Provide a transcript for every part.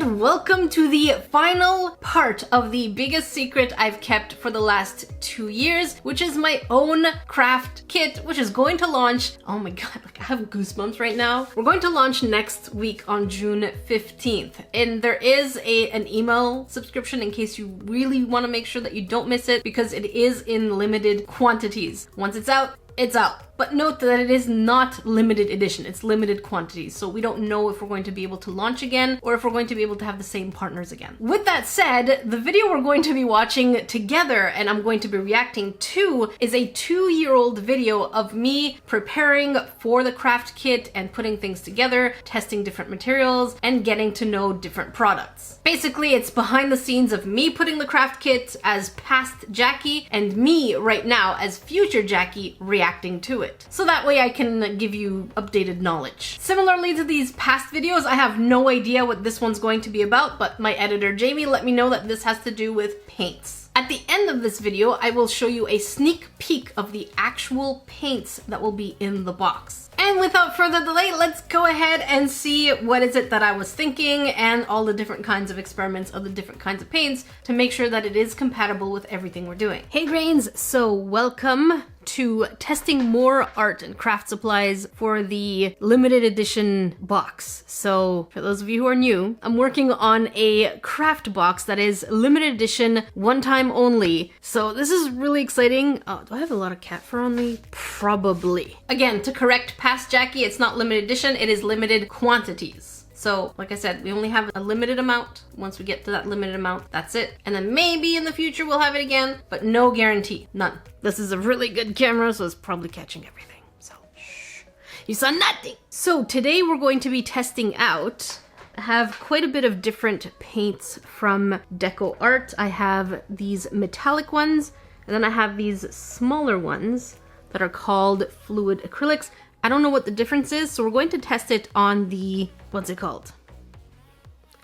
and welcome to the final part of the biggest secret I've kept for the last 2 years, which is my own craft kit, which is going to launch. Oh my god, like I have goosebumps right now. We're going to launch next week on June 15th, and there is an email subscription in case you really want to make sure that you don't miss it, because it is in limited quantities. Once it's out, it's out. But note that it is not limited edition, it's limited quantities. So we don't know if we're going to be able to launch again or if we're going to be able to have the same partners again. With that said, the video we're going to be watching together and I'm going to be reacting to is a 2-year-old video of me preparing for the craft kit and putting things together, testing different materials, and getting to know different products. Basically, it's behind the scenes of me putting the craft kit as past Jackie and me right now as future Jackie reacting to it. So that way I can give you updated knowledge. Similarly to these past videos, I have no idea what this one's going to be about, but my editor Jamie let me know that this has to do with paints. At the end of this video, I will show you a sneak peek of the actual paints that will be in the box. And without further delay, let's go ahead and see what is it that I was thinking and all the different kinds of experiments of the different kinds of paints to make sure that it is compatible with everything we're doing. Hey Grains, so welcome to testing more art and craft supplies for the limited edition box. So for those of you who are new, I'm working on a craft box that is limited edition, one time only. So this is really exciting. Oh, do I have a lot of cat fur on me? Probably. Again, to correct past Jackie, it's not limited edition, it is limited quantities. So, like I said, we only have a limited amount. Once we get to that limited amount, that's it. And then maybe in the future we'll have it again, but no guarantee, none. This is a really good camera, so it's probably catching everything. So, shh, you saw nothing. So today we're going to be testing out, I have quite a bit of different paints from Jacquard. I have these metallic ones, and then I have these smaller ones that are called fluid acrylics. I don't know what the difference is, so we're going to test it on the, what's it called?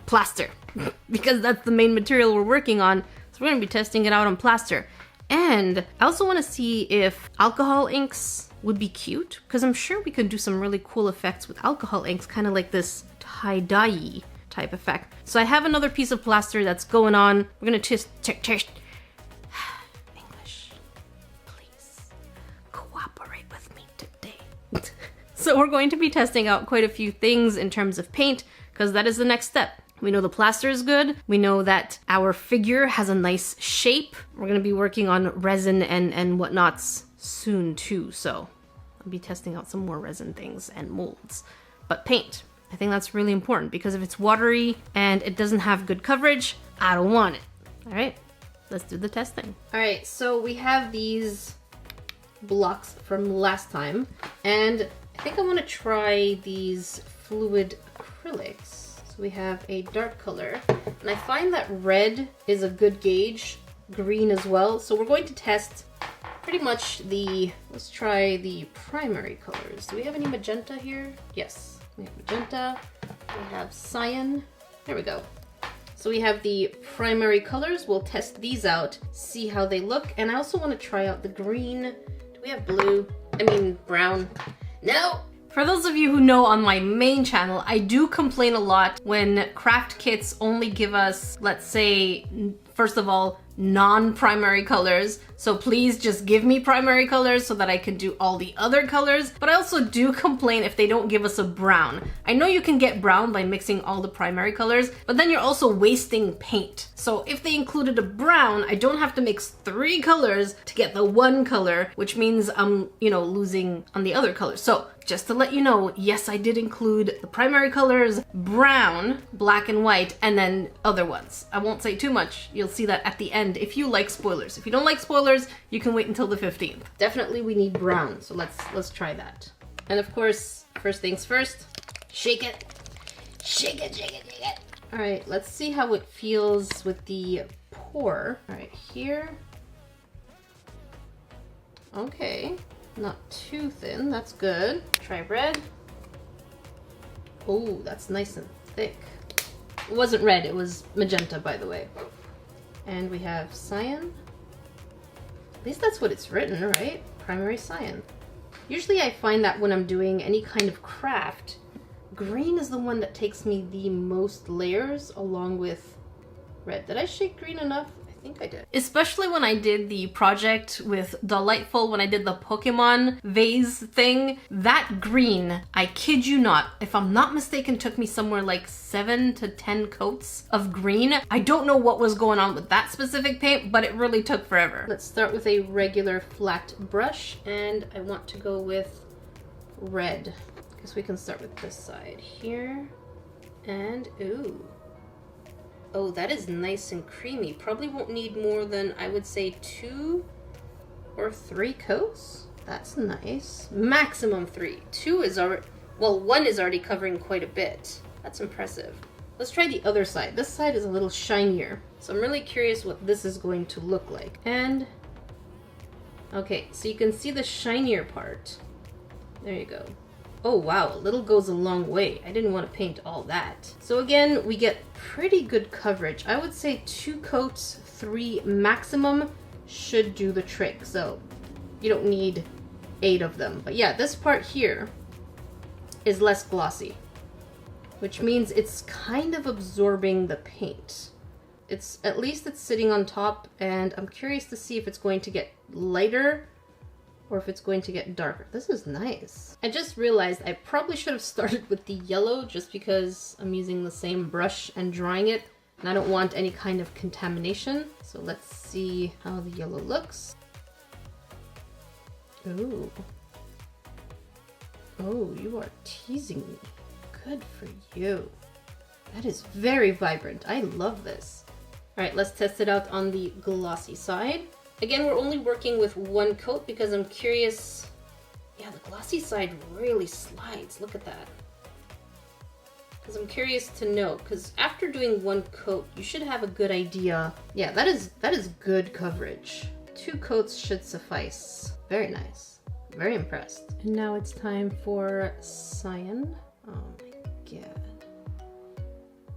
Plaster, because that's the main material we're working on. So we're gonna be testing it out on plaster. And I also wanna see if alcohol inks would be cute, because I'm sure we could do some really cool effects with alcohol inks, kind of like this tie-dye type effect. So I have another piece of plaster that's going on. We're gonna test. English, please cooperate with me today. So we're going to be testing out quite a few things in terms of paint, because that is the next step. We know the plaster is good. We know that our figure has a nice shape. We're going to be working on resin and whatnots soon too. So I'll be testing out some more resin things and molds. But paint, I think that's really important, because if it's watery and it doesn't have good coverage, I don't want it. All right, let's do the testing. All right, so we have these blocks from last time, and I think I want to try these fluid acrylics. So we have a dark color, and I find that red is a good gauge, green as well. So we're going to test pretty much let's try the primary colors. Do we have any magenta here? Yes, we have magenta, we have cyan, there we go. So we have the primary colors. We'll test these out, see how they look, and I also want to try out the green. Do we have blue? I mean brown. No! For those of you who know, on my main channel, I do complain a lot when craft kits only give us, let's say, first of all, non-primary colors. So please just give me primary colors so that I can do all the other colors. But I also do complain if they don't give us a brown. I know you can get brown by mixing all the primary colors, but then you're also wasting paint. So if they included a brown, I don't have to mix 3 colors to get the one color, which means I'm, losing on the other colors. So just to let you know, yes, I did include the primary colors, brown, black and white, and then other ones. I won't say too much. You'll see that at the end if you like spoilers. If you don't like spoilers, you can wait until the 15th. Definitely we need brown, so let's try that. And of course, first things first, shake it. Shake it, shake it, shake it. All right, let's see how it feels with the pour. All right, here. Okay, not too thin, that's good. Try red. Oh, that's nice and thick. It wasn't red, it was magenta, by the way. And we have cyan. At least that's what it's written, right? Primary cyan. Usually I find that when I'm doing any kind of craft, green is the one that takes me the most layers along with red. Did I shake green enough? I think I did. Especially when I did the project with Delightful, when I did the Pokemon vase thing, that green, I kid you not, if I'm not mistaken, took me somewhere like 7 to 10 coats of green. I don't know what was going on with that specific paint, but it really took forever. Let's start with a regular flat brush, and I want to go with red. I guess we can start with this side here. And ooh. Oh, that is nice and creamy. Probably won't need more than, I would say, 2 or 3 coats. That's nice. Maximum 3. 2 is already, well, 1 is already covering quite a bit. That's impressive. Let's try the other side. This side is a little shinier, so I'm really curious what this is going to look like. And, okay, so you can see the shinier part. There you go. Oh wow, a little goes a long way. I didn't want to paint all that. So again, we get pretty good coverage. I would say 2 coats, 3 maximum should do the trick. So you don't need 8 of them. But yeah, this part here is less glossy, which means it's kind of absorbing the paint. At least it's sitting on top, and I'm curious to see if it's going to get lighter or if it's going to get darker. This is nice. I just realized I probably should have started with the yellow just because I'm using the same brush and drawing it, and I don't want any kind of contamination. So let's see how the yellow looks. Ooh. Oh, you are teasing me. Good for you. That is very vibrant. I love this. All right, let's test it out on the glossy side. Again, we're only working with 1 coat because I'm curious. Yeah, the glossy side really slides. Look at that. Because I'm curious to know, because after doing 1 coat, you should have a good idea. Yeah, that is good coverage. 2 coats should suffice. Very nice. Very impressed. And now it's time for cyan. Oh my god.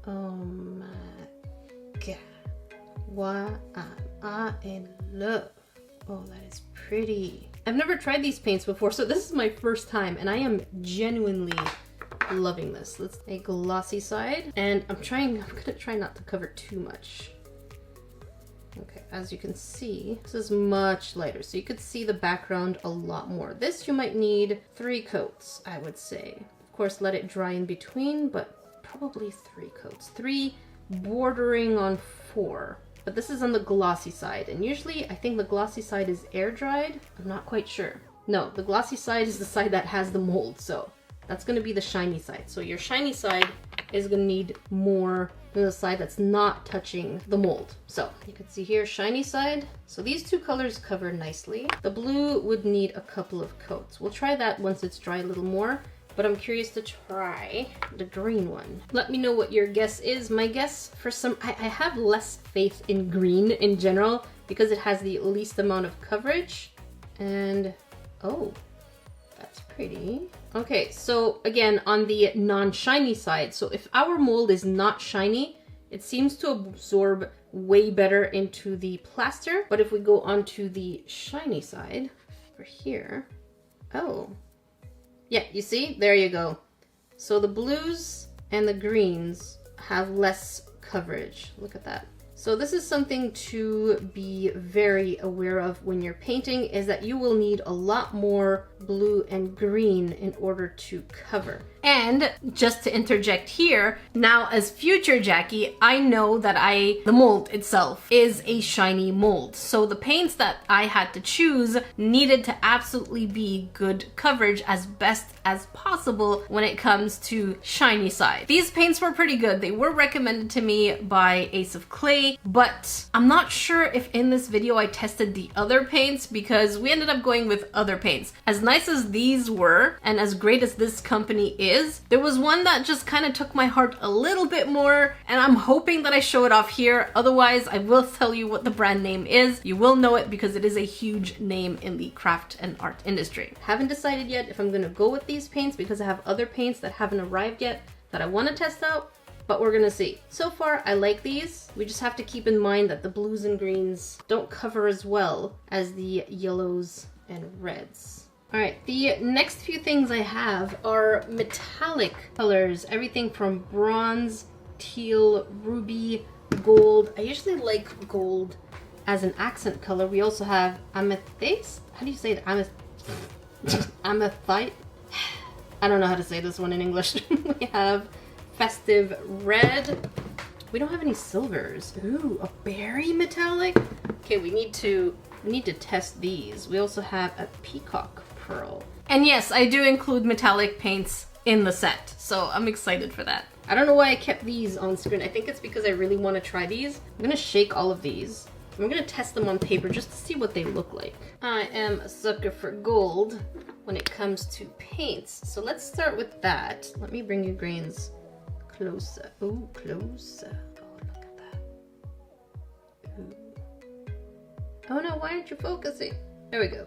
Oh my god. Why am I in love? Oh, that is pretty. I've never tried these paints before, so this is my first time, and I am genuinely loving this. Let's a glossy side, and I'm gonna try not to cover too much. Okay, as you can see, this is much lighter, so you could see the background a lot more. This you might need 3 coats, I would say. Of course, let it dry in between, but probably 3 coats. 3 bordering on 4. But this is on the glossy side, and usually I think the glossy side is air dried. I'm not quite sure. No, the glossy side is the side that has the mold, so that's gonna be the shiny side. So your shiny side is gonna need more than the side that's not touching the mold. So you can see here, shiny side. So these 2 colors cover nicely. The blue would need a couple of coats. We'll try that once it's dry a little more. But I'm curious to try the green one. Let me know what your guess is. My guess for I have less faith in green in general because it has the least amount of coverage. And, oh, that's pretty. Okay, so again, on the non-shiny side, so if our mold is not shiny, it seems to absorb way better into the plaster. But if we go onto the shiny side, over here, oh. Yeah, you see? There you go. So the blues and the greens have less coverage. Look at that. So this is something to be very aware of when you're painting, is that you will need a lot more blue and green in order to cover. And just to interject here, now as future Jackie, I know that the mold itself is a shiny mold. So the paints that I had to choose needed to absolutely be good coverage as best as possible when it comes to shiny side. These paints were pretty good. They were recommended to me by Ace of Clay, but I'm not sure if in this video I tested the other paints because we ended up going with other paints. As nice as these were, and as great as this company is, there was one that just kind of took my heart a little bit more, and I'm hoping that I show it off here. Otherwise, I will tell you what the brand name is. You will know it because it is a huge name in the craft and art industry. Haven't decided yet if I'm gonna go with these paints because I have other paints that haven't arrived yet that I want to test out, but we're gonna see. So far, I like these. We just have to keep in mind that the blues and greens don't cover as well as the yellows and reds. All right, the next few things I have are metallic colors. Everything from bronze, teal, ruby, gold. I usually like gold as an accent color. We also have amethyst. How do you say it? Amethite? I don't know how to say this one in English. We have festive red. We don't have any silvers. Ooh, a berry metallic? Okay, we need to test these. We also have a peacock pearl. And yes, I do include metallic paints in the set, so I'm excited for that. I don't know why I kept these on screen. I think it's because I really want to try these. I'm gonna shake all of these. I'm gonna test them on paper just to see what they look like. I am a sucker for gold when it comes to paints. So let's start with that. Let me bring you grains closer. Oh, closer. Oh, look at that. Ooh. Oh no, why aren't you focusing? There we go.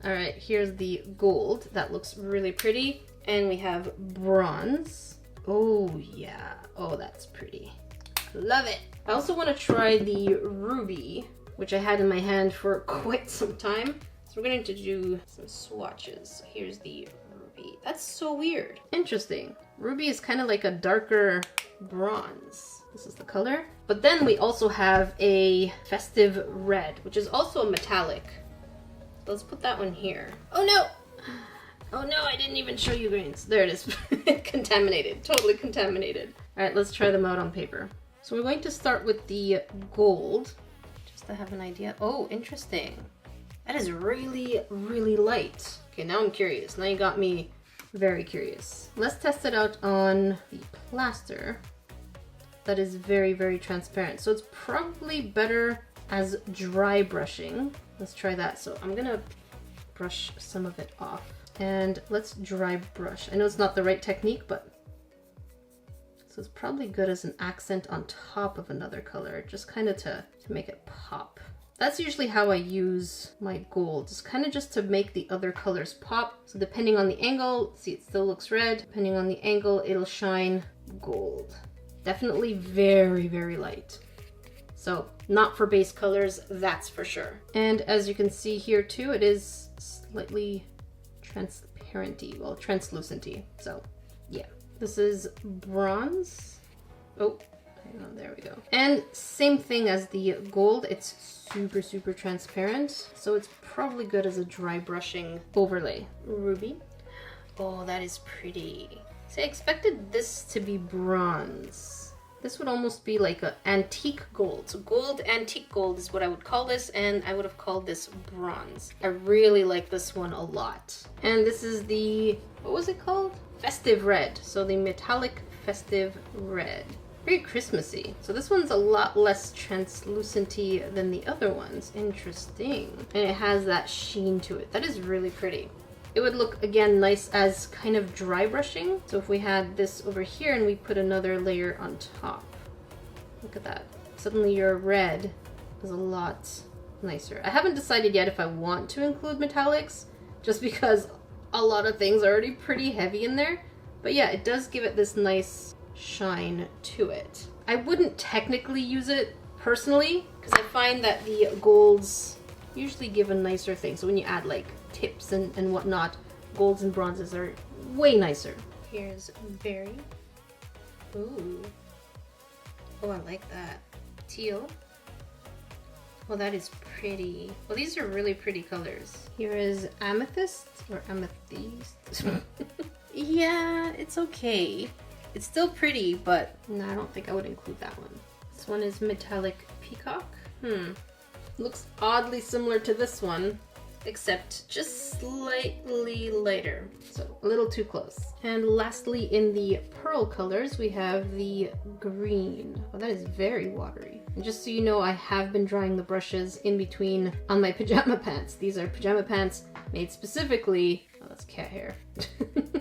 All right, here's the gold. That looks really pretty. And we have bronze. Oh yeah, oh that's pretty. Love it. I also want to try the ruby, which I had in my hand for quite some time. So we're going to do some swatches. Here's the ruby. That's so weird. Interesting. Ruby is kind of like a darker bronze. This is the color. But then we also have a festive red, which is also a metallic. Let's put that one here. Oh no! Oh no, I didn't even show you grains. There it is. Contaminated. Totally contaminated. All right, let's try them out on paper. So we're going to start with the gold, just to have an idea. Oh, interesting. That is really, really light. Okay, now I'm curious. Now you got me very curious. Let's test it out on the plaster. That is very, very transparent. So it's probably better as dry brushing. Let's try that. So I'm gonna brush some of it off. And let's dry brush. I know it's not the right technique, but so it's probably good as an accent on top of another color, just kind of to make it pop. That's usually how I use my gold, just to make the other colors pop. So depending on the angle, see it still looks red. Depending on the angle, it'll shine gold. Definitely very, very light. So not for base colors, that's for sure. And as you can see here too, it is slightly transparenty, well, translucenty. So yeah, this is bronze. Oh, hang on, there we go. And same thing as the gold, it's super, super transparent. So it's probably good as a dry brushing overlay. Ruby. Oh, that is pretty. See, I expected this to be bronze. This would almost be like an antique gold. So gold, antique gold is what I would call this, and I would have called this bronze. I really like this one a lot. And this is the, what was it called? Festive red. So the metallic festive red. Very Christmassy. So this one's a lot less translucenty than the other ones. Interesting. And it has that sheen to it. That is really pretty. It would look, again, nice as kind of dry brushing. So if we had this over here and we put another layer on top. Look at that. Suddenly your red is a lot nicer. I haven't decided yet if I want to include metallics, just because a lot of things are already pretty heavy in there. But yeah, it does give it this nice shine to it. I wouldn't technically use it personally, because I find that the golds usually give a nicer thing. So when you add like tips and whatnot, golds and bronzes are way nicer. Here's berry. Ooh. Oh, I like that. Teal. Well, that is pretty. Well, these are really pretty colors. Here is amethyst or amethyst. Yeah, it's okay. It's still pretty, but no, I don't think I would include that one. This one is metallic peacock. Looks oddly similar to this one, except just slightly lighter. So a little too close. And lastly, in the pearl colors, we have the green. Oh, that is very watery. And just so you know, I have been drying the brushes in between on my pajama pants. These are pajama pants made specifically, oh, that's cat hair.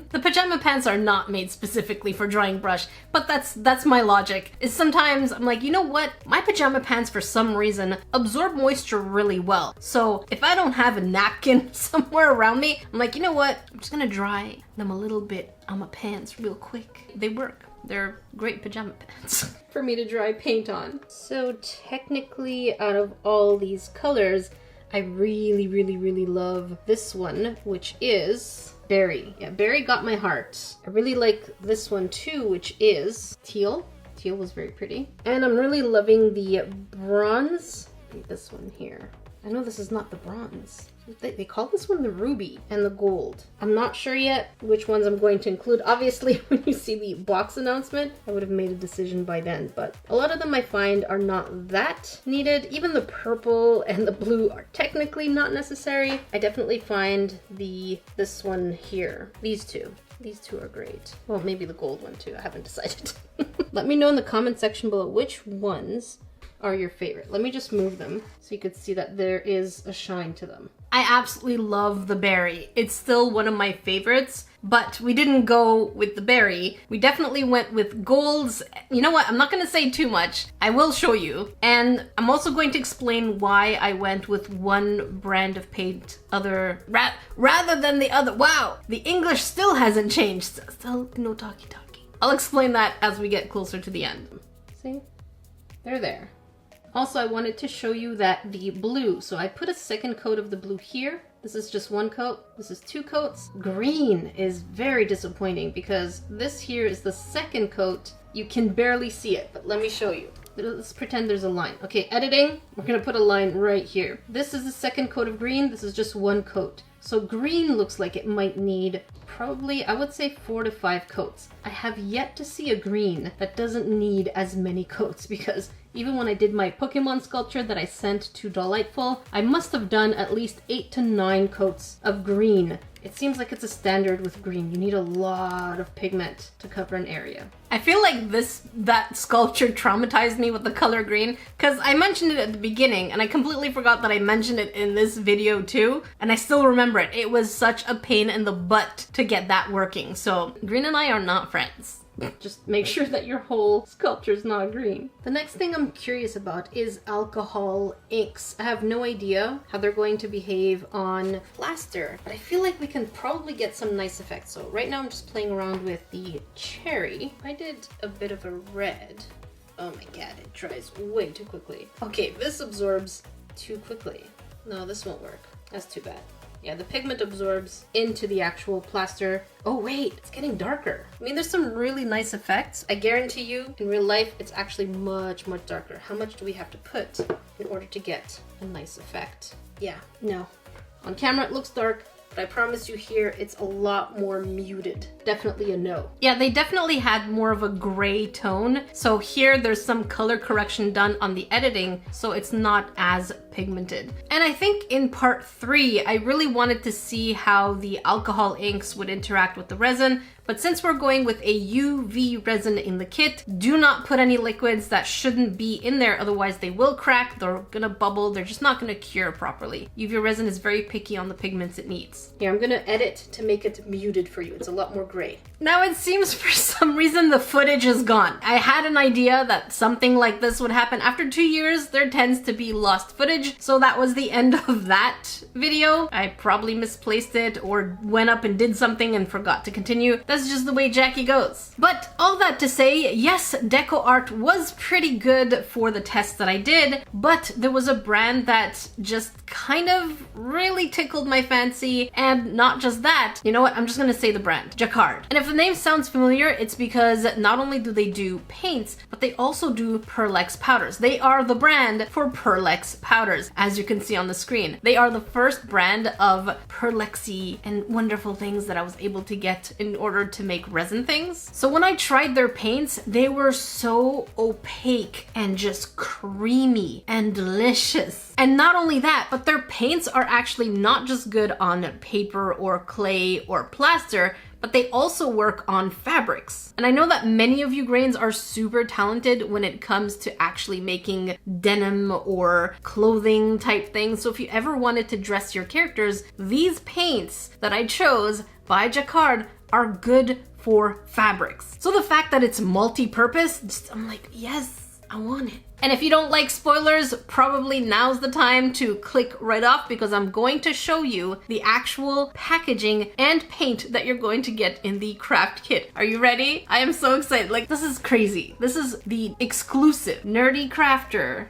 The pajama pants are not made specifically for drying brush, but that's my logic. Is sometimes I'm like, you know what? My pajama pants for some reason absorb moisture really well. So if I don't have a napkin somewhere around me, I'm like, you know what? I'm just gonna dry them a little bit on my pants real quick. They work. They're great pajama pants for me to dry paint on. So technically, out of all these colors, I really, really, really love this one, which is berry. Yeah, berry got my heart. I really like this one too, which is teal. Teal was very pretty. And I'm really loving the bronze. This one here. I know this is not the bronze. They call this one the ruby and the gold. I'm not sure yet which ones I'm going to include. Obviously, when you see the box announcement, I would have made a decision by then. But a lot of them I find are not that needed. Even the purple and the blue are technically not necessary. I definitely find this one here. These two are great. Well, maybe the gold one too. I haven't decided. Let me know in the comment section below which ones are your favorite. Let me just move them so you could see that there is a shine to them. I absolutely love the berry. It's still one of my favorites, but we didn't go with the berry. We definitely went with golds. You know what? I'm not gonna say too much. I will show you. And I'm also going to explain why I went with one brand of paint rather than the other. Wow, the English still hasn't changed. Still no talkie. I'll explain that as we get closer to the end. See? They're there. Also, I wanted to show you that the blue, so I put a second coat of the blue here. This is just one coat. This is 2 coats. Green is very disappointing because this here is the second coat. You can barely see it, but let me show you. Let's pretend there's a line. Okay, editing, we're gonna put a line right here. This is the second coat of green. This is just 1 coat. So green looks like it might need probably, I would say 4 to 5 coats. I have yet to see a green that doesn't need as many coats because even when I did my Pokemon sculpture that I sent to Delightful, I must have done at least 8 to 9 coats of green. It seems like it's a standard with green. You need a lot of pigment to cover an area. I feel like that sculpture traumatized me with the color green because I mentioned it at the beginning and I completely forgot that I mentioned it in this video too, and I still remember it. It was such a pain in the butt to get that working. So green and I are not friends. Just make sure that your whole sculpture is not green. The next thing I'm curious about is alcohol inks. I have no idea how they're going to behave on plaster, but I feel like we can probably get some nice effects. So right now I'm just playing around with the cherry. I did a bit of a red. Oh my god, it dries way too quickly. Okay, this absorbs too quickly. No, this won't work. That's too bad. Yeah, the pigment absorbs into the actual plaster. Oh wait, it's getting darker. I mean, there's some really nice effects. I guarantee you, in real life, it's actually much, much darker. How much do we have to put in order to get a nice effect? Yeah, no. On camera, it looks dark, but I promise you here, it's a lot more muted. Definitely a no. Yeah, they definitely had more of a gray tone. So here, there's some color correction done on the editing, so it's not as pigmented. And I think in part 3, I really wanted to see how the alcohol inks would interact with the resin. But since we're going with a UV resin in the kit, do not put any liquids that shouldn't be in there, otherwise they will crack, they're gonna bubble, they're just not gonna cure properly. UV resin is very picky on the pigments it needs. Here, I'm gonna edit to make it muted for you. It's a lot more gray. Now it seems for some reason the footage is gone. I had an idea that something like this would happen. After 2 years, there tends to be lost footage, so that was the end of that video. I probably misplaced it or went up and did something and forgot to continue. That's just the way Jackie goes. But all that to say, yes, deco art was pretty good for the test that I did, but there was a brand that just kind of really tickled my fancy, and not just that. You know what? I'm just gonna say the brand, Jacquard. And if the name sounds familiar, it's because not only do they do paints, but they also do Pearlex powders. They are the brand for Pearlex powders, as you can see on the screen. They are the first brand of Pearlexy and wonderful things that I was able to get in order to make resin things. So when I tried their paints, they were so opaque and just creamy and delicious. And not only that, but their paints are actually not just good on paper or clay or plaster, but they also work on fabrics. And I know that many of you grains are super talented when it comes to actually making denim or clothing type things. So if you ever wanted to dress your characters, these paints that I chose by Jacquard are good for fabrics. So the fact that it's multi-purpose, I'm like, yes, I want it. And if you don't like spoilers, probably now's the time to click right off because I'm going to show you the actual packaging and paint that you're going to get in the craft kit. Are you ready? I am so excited. Like, this is crazy. This is the exclusive Nerdy Crafter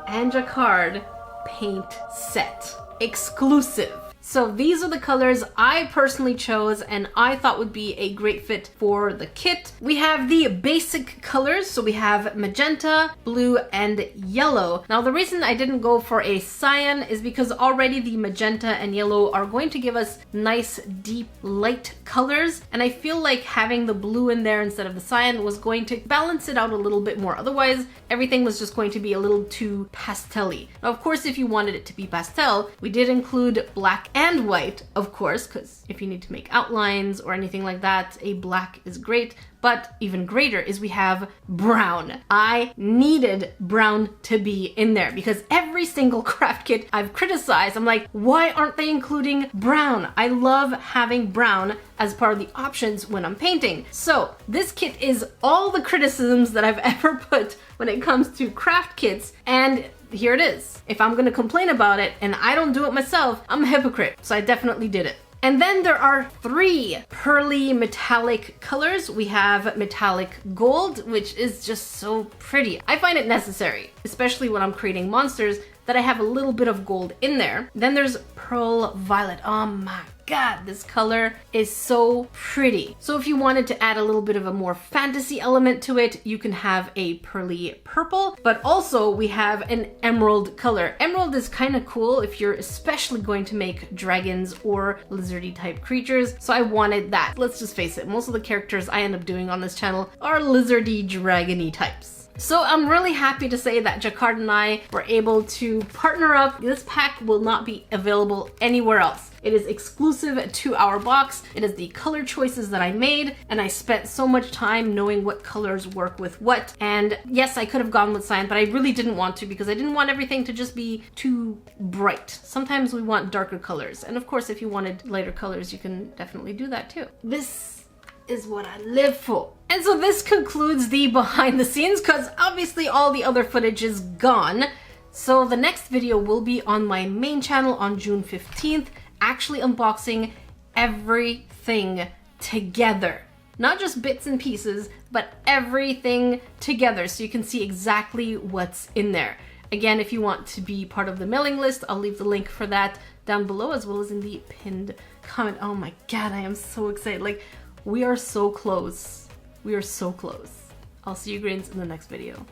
and Jacquard paint set. Exclusive. So these are the colors I personally chose and I thought would be a great fit for the kit. We have the basic colors, so we have magenta, blue, and yellow. Now the reason I didn't go for a cyan is because already the magenta and yellow are going to give us nice, deep, light colors, and I feel like having the blue in there instead of the cyan was going to balance it out a little bit more. Otherwise, everything was just going to be a little too pastel-y. Now, of course, if you wanted it to be pastel, we did include black and white, of course, because if you need to make outlines or anything like that, a black is great. But even greater is we have brown. I needed brown to be in there because every single craft kit I've criticized, I'm like, why aren't they including brown? I love having brown as part of the options when I'm painting. So this kit is all the criticisms that I've ever put when it comes to craft kits, and here it is. If I'm gonna complain about it and I don't do it myself, I'm a hypocrite. So I definitely did it. And then there are 3 pearly metallic colors. We have metallic gold, which is just so pretty. I find it necessary, especially when I'm creating monsters, that I have a little bit of gold in there. Then there's pearl violet. Oh my God, this color is so pretty. So if you wanted to add a little bit of a more fantasy element to it, you can have a pearly purple, but also we have an emerald color. Emerald is kind of cool if you're especially going to make dragons or lizardy type creatures. So I wanted that. Let's just face it, most of the characters I end up doing on this channel are lizardy, dragony types. So I'm really happy to say that Jacquard and I were able to partner up. This pack will not be available anywhere else. It is exclusive to our box. It is the color choices that I made, and I spent so much time knowing what colors work with what. And yes, I could have gone with cyan, but I really didn't want to because I didn't want everything to just be too bright. Sometimes we want darker colors. And of course, if you wanted lighter colors, you can definitely do that too. This is what I live for. And so this concludes the behind the scenes because obviously all the other footage is gone. So the next video will be on my main channel on June 15th, actually unboxing everything together. Not just bits and pieces, but everything together so you can see exactly what's in there. Again, if you want to be part of the mailing list, I'll leave the link for that down below as well as in the pinned comment. Oh my God, I am so excited. Like, we are so close. We are so close. I'll see you grins in the next video.